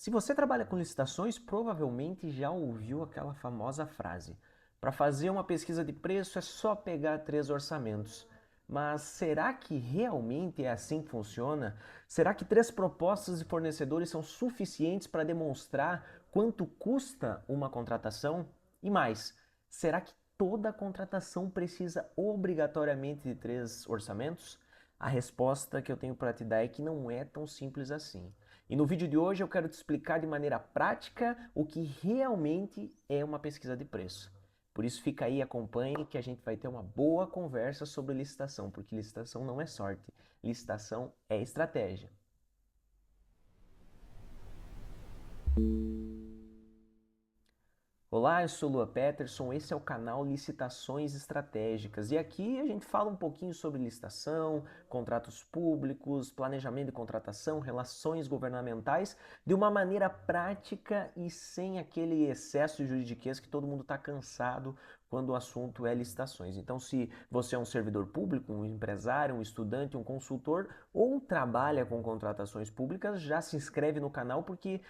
Se você trabalha com licitações, provavelmente já ouviu aquela famosa frase: para fazer uma pesquisa de preço é só pegar 3 orçamentos. Mas será que realmente é assim que funciona? Será que 3 propostas de fornecedores são suficientes para demonstrar quanto custa uma contratação? E mais, será que toda contratação precisa obrigatoriamente de 3 orçamentos? A resposta que eu tenho para te dar é que não é tão simples assim. E no vídeo de hoje eu quero te explicar de maneira prática o que realmente é uma pesquisa de preço. Por isso fica aí, acompanhe que a gente vai ter uma boa conversa sobre licitação, porque licitação não é sorte, licitação é estratégia. Olá, eu sou Lua Peterson, esse é o canal Licitações Estratégicas e aqui a gente fala um pouquinho sobre licitação, contratos públicos, planejamento de contratação, relações governamentais, de uma maneira prática e sem aquele excesso de juridiquês que todo mundo está cansado quando o assunto é licitações. Então, se você é um servidor público, um empresário, um estudante, um consultor ou trabalha com contratações públicas, já se inscreve no canal porque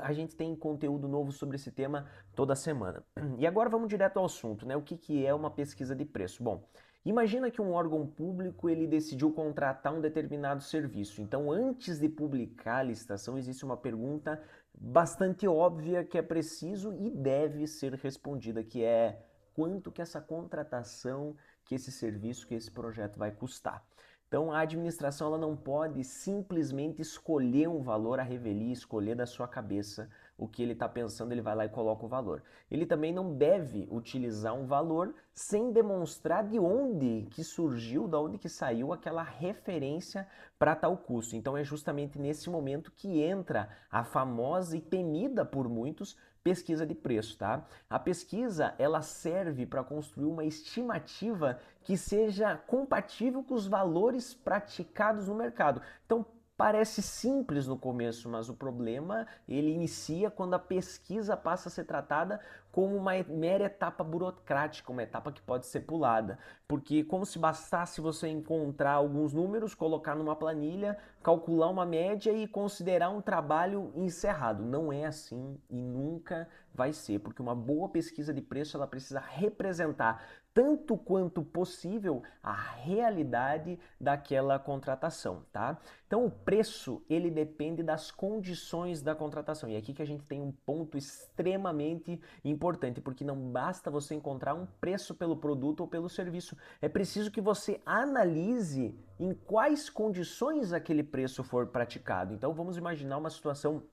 a gente tem conteúdo novo sobre esse tema toda semana. E agora vamos direto ao assunto, né? O que é uma pesquisa de preço? Bom, imagina que um órgão público ele decidiu contratar um determinado serviço. Então, antes de publicar a licitação, existe uma pergunta bastante óbvia que é preciso e deve ser respondida, que é quanto que essa contratação, que esse serviço, que esse projeto vai custar. Então, a administração ela não pode simplesmente escolher um valor a revelia, escolher da sua cabeça o que ele está pensando, ele vai lá e coloca o valor. Ele também não deve utilizar um valor sem demonstrar de onde que surgiu, de onde que saiu aquela referência para tal custo. Então é justamente nesse momento que entra a famosa e temida por muitos pesquisa de preço, tá? A pesquisa, ela serve para construir uma estimativa que seja compatível com os valores praticados no mercado. Então, parece simples no começo, mas o problema ele inicia quando a pesquisa passa a ser tratada como uma mera etapa burocrática, uma etapa que pode ser pulada. Porque como se bastasse você encontrar alguns números, colocar numa planilha, calcular uma média e considerar um trabalho encerrado. Não é assim e nunca vai ser, porque uma boa pesquisa de preço ela precisa representar tanto quanto possível a realidade daquela contratação, tá? Então o preço ele depende das condições da contratação. E é aqui que a gente tem um ponto extremamente importante, porque não basta você encontrar um preço pelo produto ou pelo serviço. É preciso que você analise em quais condições aquele preço for praticado. Então vamos imaginar uma situação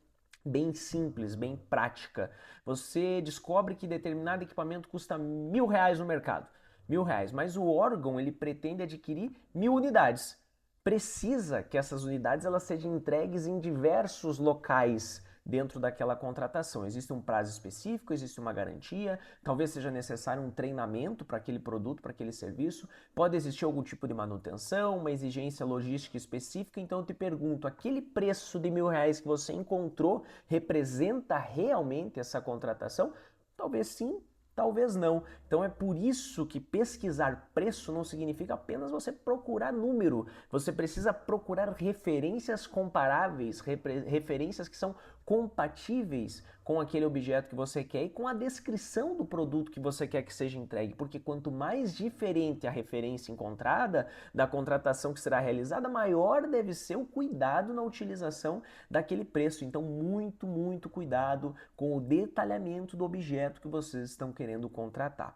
bem simples, bem prática. Você descobre que determinado equipamento custa R$ 1.000 no mercado. R$ 1.000, mas o órgão ele pretende adquirir 1.000 unidades. Precisa que essas unidades elas sejam entregues em diversos locais dentro daquela contratação. Existe um prazo específico, existe uma garantia, talvez seja necessário um treinamento para aquele produto, para aquele serviço, pode existir algum tipo de manutenção, uma exigência logística específica. Então eu te pergunto, aquele preço de R$ 1.000 que você encontrou representa realmente essa contratação? Talvez sim, talvez não. Então é por isso que pesquisar preço não significa apenas você procurar número. Você precisa procurar referências comparáveis, referências que são compatíveis com aquele objeto que você quer e com a descrição do produto que você quer que seja entregue, porque quanto mais diferente a referência encontrada da contratação que será realizada, maior deve ser o cuidado na utilização daquele preço. Então, muito cuidado com o detalhamento do objeto que vocês estão querendo contratar.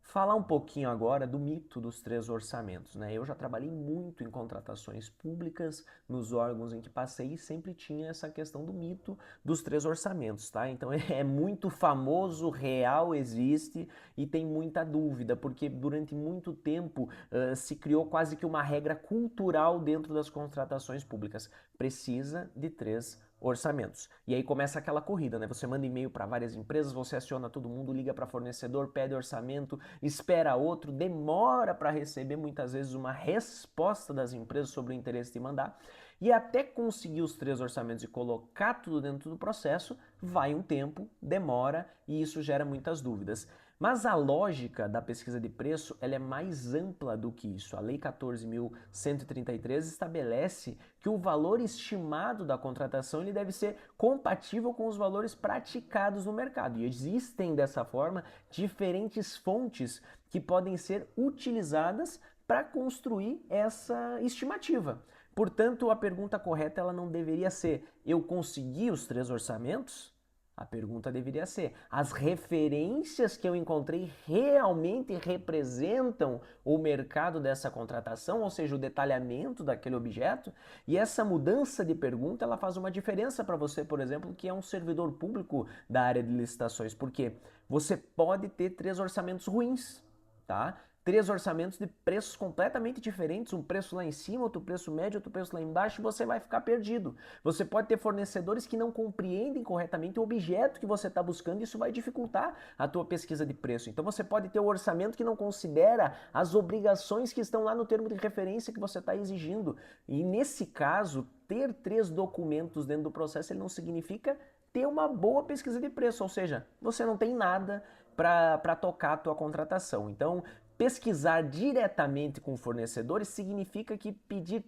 Falar um pouquinho agora do mito dos 3 orçamentos, né? Eu já trabalhei muito em contratações públicas, nos órgãos em que passei e sempre tinha essa questão do mito dos 3 orçamentos, tá? Então é muito famoso, real, existe e tem muita dúvida, porque durante muito tempo se criou quase que uma regra cultural dentro das contratações públicas. Precisa de 3 orçamentos. E aí começa aquela corrida, né? Você manda e-mail para várias empresas, você aciona todo mundo, liga para fornecedor, pede orçamento, espera outro, demora para receber muitas vezes uma resposta das empresas sobre o interesse de mandar. E até conseguir os 3 orçamentos e colocar tudo dentro do processo, vai um tempo, demora e isso gera muitas dúvidas. Mas a lógica da pesquisa de preço ela é mais ampla do que isso. A Lei 14.133 estabelece que o valor estimado da contratação ele deve ser compatível com os valores praticados no mercado. E existem, dessa forma, diferentes fontes que podem ser utilizadas para construir essa estimativa. Portanto, a pergunta correta ela não deveria ser: eu consegui os 3 orçamentos? A pergunta deveria ser: as referências que eu encontrei realmente representam o mercado dessa contratação, ou seja, o detalhamento daquele objeto? E essa mudança de pergunta, ela faz uma diferença para você, por exemplo, que é um servidor público da área de licitações, porque você pode ter 3 orçamentos ruins, tá? 3 orçamentos de preços completamente diferentes, um preço lá em cima, outro preço médio, outro preço lá embaixo, e você vai ficar perdido. Você pode ter fornecedores que não compreendem corretamente o objeto que você está buscando, e isso vai dificultar a tua pesquisa de preço. Então você pode ter o orçamento que não considera as obrigações que estão lá no termo de referência que você está exigindo. E nesse caso, ter 3 documentos dentro do processo ele não significa ter uma boa pesquisa de preço, ou seja, você não tem nada para tocar a tua contratação. Então, pesquisar diretamente com fornecedores significa que pedir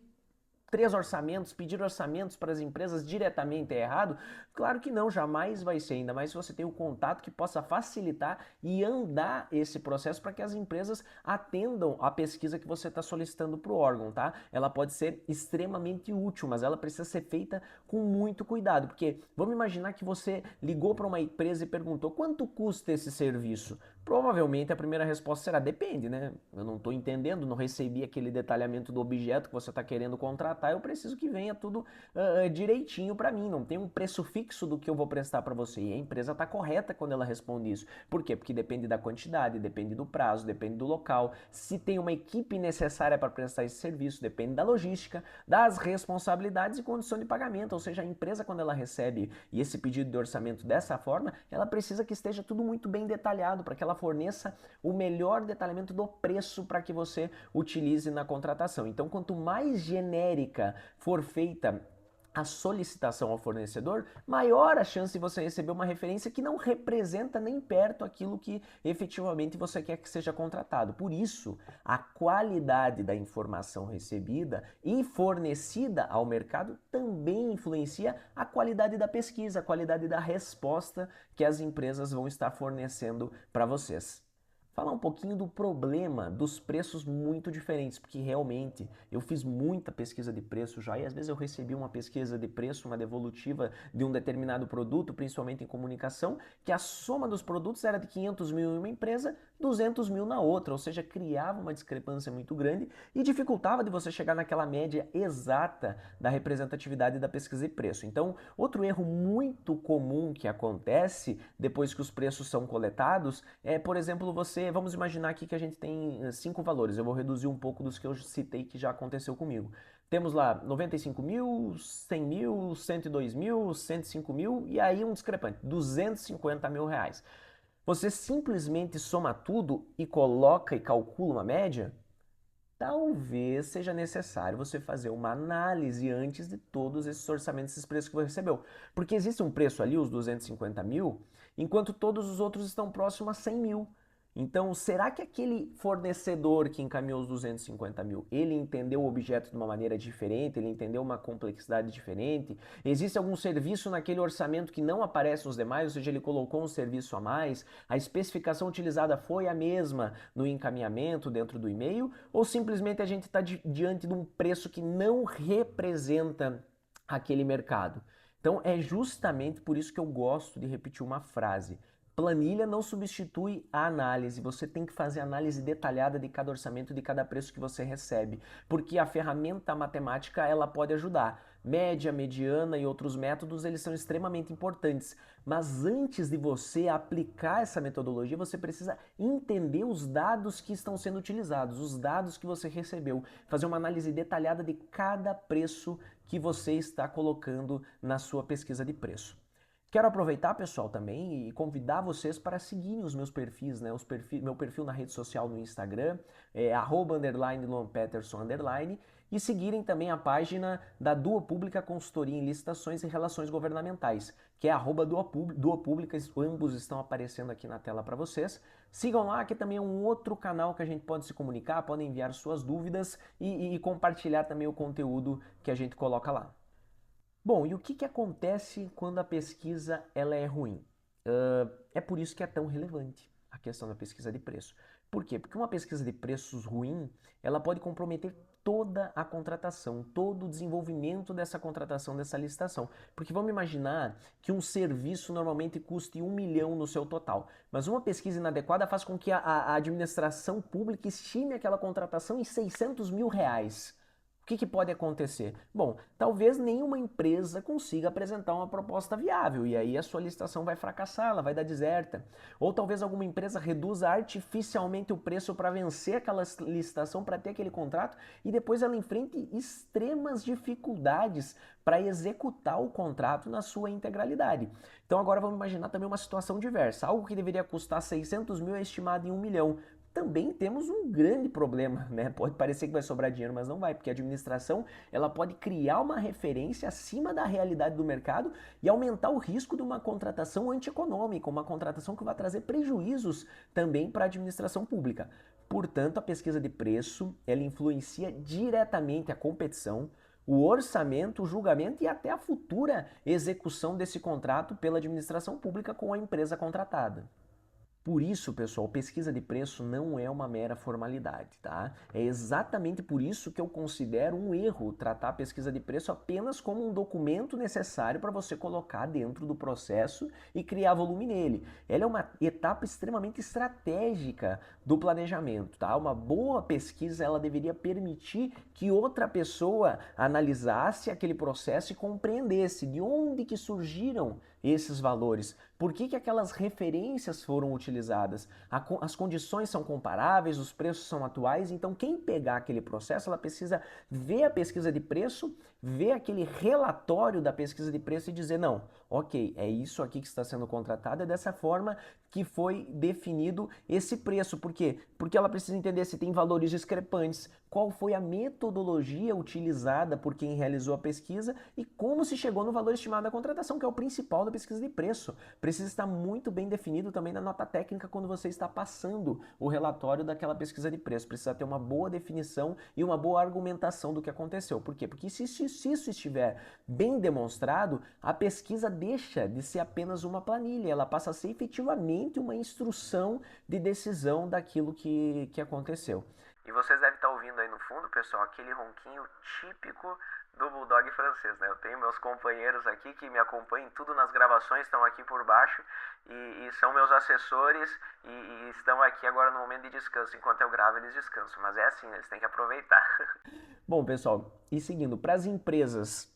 3 orçamentos, pedir orçamentos para as empresas diretamente é errado? Claro que não, jamais vai ser, ainda mais se você tem um contato que possa facilitar e andar esse processo para que as empresas atendam a pesquisa que você está solicitando para o órgão, tá? Ela pode ser extremamente útil, mas ela precisa ser feita com muito cuidado, porque vamos imaginar que você ligou para uma empresa e perguntou: quanto custa esse serviço? Provavelmente a primeira resposta será: depende, né? Eu não estou entendendo, não recebi aquele detalhamento do objeto que você está querendo contratar, eu preciso que venha tudo direitinho para mim, não tem um preço fixo do que eu vou prestar para você. E a empresa está correta quando ela responde isso. Por quê? Porque depende da quantidade, depende do prazo, depende do local, se tem uma equipe necessária para prestar esse serviço, depende da logística, das responsabilidades e condição de pagamento. Ou seja, a empresa, quando ela recebe esse pedido de orçamento dessa forma, ela precisa que esteja tudo muito bem detalhado para que ela forneça o melhor detalhamento do preço para que você utilize na contratação. Então, quanto mais genérica for feita a solicitação ao fornecedor, maior a chance de você receber uma referência que não representa nem perto aquilo que efetivamente você quer que seja contratado. Por isso, a qualidade da informação recebida e fornecida ao mercado também influencia a qualidade da pesquisa, a qualidade da resposta que as empresas vão estar fornecendo para vocês. Falar um pouquinho do problema dos preços muito diferentes, porque realmente eu fiz muita pesquisa de preço já e às vezes eu recebi uma pesquisa de preço, uma devolutiva de um determinado produto, principalmente em comunicação, que a soma dos produtos era de 500 mil em uma empresa, 200 mil na outra, ou seja, criava uma discrepância muito grande e dificultava de você chegar naquela média exata da representatividade da pesquisa de preço. Então, outro erro muito comum que acontece depois que os preços são coletados é, por exemplo, vamos imaginar aqui que a gente tem 5 valores, eu vou reduzir um pouco dos que eu citei que já aconteceu comigo. Temos lá 95 mil, 100 mil, 102 mil, 105 mil e aí um discrepante, 250 mil reais. Você simplesmente soma tudo e coloca e calcula uma média? Talvez seja necessário você fazer uma análise antes de todos esses orçamentos, esses preços que você recebeu. Porque existe um preço ali, os 250 mil, enquanto todos os outros estão próximos a 100 mil. Então, será que aquele fornecedor que encaminhou os 250 mil, ele entendeu o objeto de uma maneira diferente, ele entendeu uma complexidade diferente? Existe algum serviço naquele orçamento que não aparece nos demais, ou seja, ele colocou um serviço a mais? A especificação utilizada foi a mesma no encaminhamento dentro do e-mail? Ou simplesmente a gente está diante de um preço que não representa aquele mercado? Então, é justamente por isso que eu gosto de repetir uma frase. Planilha não substitui a análise, você tem que fazer análise detalhada de cada orçamento, de cada preço que você recebe, porque a ferramenta matemática ela pode ajudar. Média, mediana e outros métodos, eles são extremamente importantes, mas antes de você aplicar essa metodologia, você precisa entender os dados que estão sendo utilizados, os dados que você recebeu, fazer uma análise detalhada de cada preço que você está colocando na sua pesquisa de preço. Quero aproveitar, pessoal, também e convidar vocês para seguirem os meus perfis, né? Meu perfil na rede social no Instagram é @_LuanPeterson_, e seguirem também a página da Duopública Consultoria em Licitações e Relações Governamentais, que é @Duopública, ambos estão aparecendo aqui na tela para vocês. Sigam lá, que também é um outro canal que a gente pode se comunicar, podem enviar suas dúvidas e compartilhar também o conteúdo que a gente coloca lá. Bom, e o que acontece quando a pesquisa ela é ruim? É por isso que é tão relevante a questão da pesquisa de preço. Por quê? Porque uma pesquisa de preços ruim, ela pode comprometer toda a contratação, todo o desenvolvimento dessa contratação, dessa licitação. Porque vamos imaginar que um serviço normalmente custe 1 milhão no seu total, mas uma pesquisa inadequada faz com que a administração pública estime aquela contratação em 600 mil reais. O que pode acontecer? Bom, talvez nenhuma empresa consiga apresentar uma proposta viável e aí a sua licitação vai fracassar, ela vai dar deserta. Ou talvez alguma empresa reduza artificialmente o preço para vencer aquela licitação, para ter aquele contrato e depois ela enfrente extremas dificuldades para executar o contrato na sua integralidade. Então agora vamos imaginar também uma situação diversa. Algo que deveria custar 600 mil é estimado em 1 milhão. Também temos um grande problema, né? Pode parecer que vai sobrar dinheiro, mas não vai, porque a administração ela pode criar uma referência acima da realidade do mercado e aumentar o risco de uma contratação antieconômica, uma contratação que vai trazer prejuízos também para a administração pública. Portanto, a pesquisa de preço ela influencia diretamente a competição, o orçamento, o julgamento e até a futura execução desse contrato pela administração pública com a empresa contratada. Por isso, pessoal, pesquisa de preço não é uma mera formalidade, tá? É exatamente por isso que eu considero um erro tratar a pesquisa de preço apenas como um documento necessário para você colocar dentro do processo e criar volume nele. Ela é uma etapa extremamente estratégica do planejamento, tá? Uma boa pesquisa, ela deveria permitir que outra pessoa analisasse aquele processo e compreendesse de onde que surgiram esses valores, por que aquelas referências foram utilizadas, as condições são comparáveis, os preços são atuais, então quem pegar aquele processo, ela precisa ver a pesquisa de preço, ver aquele relatório da pesquisa de preço e dizer, não, ok, é isso aqui que está sendo contratado, é dessa forma que foi definido esse preço. Por quê? Porque ela precisa entender se tem valores discrepantes, qual foi a metodologia utilizada por quem realizou a pesquisa e como se chegou no valor estimado da contratação, que é o principal da pesquisa de preço. Precisa estar muito bem definido também na nota técnica quando você está passando o relatório daquela pesquisa de preço. Precisa ter uma boa definição e uma boa argumentação do que aconteceu. Por quê? Porque se isso estiver bem demonstrado, a pesquisa deixa de ser apenas uma planilha, ela passa a ser efetivamente uma instrução de decisão daquilo que aconteceu. E vocês devem estar ouvindo aí no fundo, pessoal, aquele ronquinho típico do bulldog francês, né? Eu tenho meus companheiros aqui que me acompanham tudo nas gravações, estão aqui por baixo e são meus assessores e estão aqui agora no momento de descanso. Enquanto eu gravo, eles descansam, mas é assim, eles têm que aproveitar. Bom, pessoal, e seguindo, para as empresas,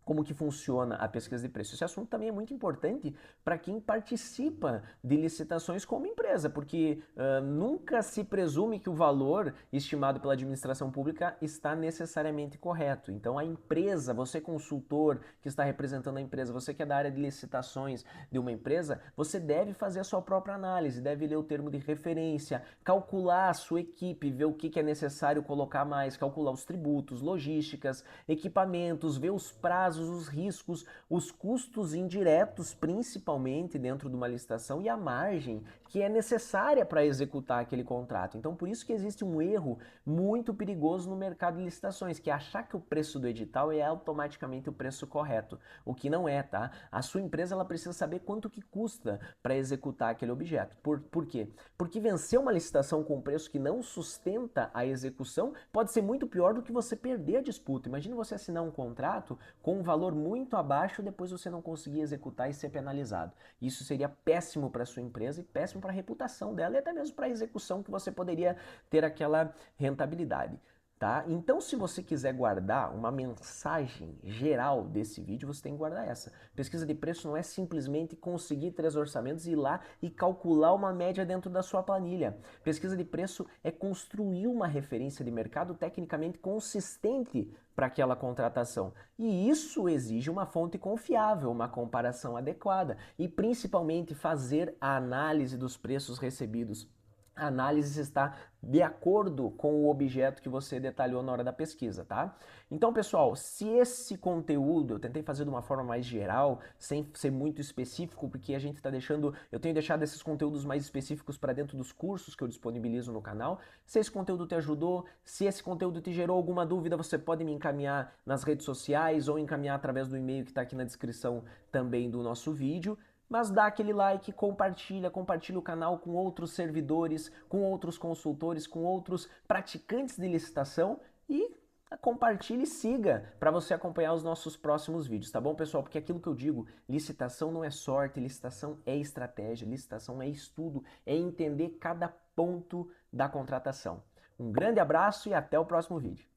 como que funciona a pesquisa de preço? Esse assunto também é muito importante para quem participa de licitações como empresa, porque nunca se presume que o valor estimado pela administração pública está necessariamente correto. Então a empresa, você consultor que está representando a empresa, você que é da área de licitações de uma empresa, você deve fazer a sua própria análise, deve ler o termo de referência, calcular a sua equipe, ver o que é necessário colocar mais, calcular os tributos, logísticas, equipamentos, ver os prazos, os riscos, os custos indiretos, principalmente dentro de uma licitação, e a margem que é necessária para executar aquele contrato. Então, por isso que existe um erro muito perigoso no mercado de licitações, que é achar que o preço do edital é automaticamente o preço correto, o que não é, tá? A sua empresa ela precisa saber quanto que custa para executar aquele objeto. Por quê? Porque vencer uma licitação com um preço que não sustenta a execução pode ser muito pior do que você perder a disputa. Imagina você assinar um contrato com um valor muito abaixo, depois você não conseguir executar e ser penalizado. Isso seria péssimo para a sua empresa e péssimo para a reputação dela e até mesmo para a execução que você poderia ter aquela rentabilidade. Tá? Então, se você quiser guardar uma mensagem geral desse vídeo, você tem que guardar essa. Pesquisa de preço não é simplesmente conseguir 3 orçamentos e ir lá e calcular uma média dentro da sua planilha. Pesquisa de preço é construir uma referência de mercado tecnicamente consistente para aquela contratação. E isso exige uma fonte confiável, uma comparação adequada e principalmente fazer a análise dos preços recebidos a análise está de acordo com o objeto que você detalhou na hora da pesquisa, tá? Então, pessoal, se esse conteúdo eu tentei fazer de uma forma mais geral, sem ser muito específico, porque a gente está deixando, eu tenho deixado esses conteúdos mais específicos para dentro dos cursos que eu disponibilizo no canal. Se esse conteúdo te ajudou, se esse conteúdo te gerou alguma dúvida, você pode me encaminhar nas redes sociais ou encaminhar através do e-mail que está aqui na descrição também do nosso vídeo. Mas dá aquele like, compartilha o canal com outros servidores, com outros consultores, com outros praticantes de licitação e compartilhe e siga para você acompanhar os nossos próximos vídeos, tá bom, pessoal? Porque aquilo que eu digo, licitação não é sorte, licitação é estratégia, licitação é estudo, é entender cada ponto da contratação. Um grande abraço e até o próximo vídeo.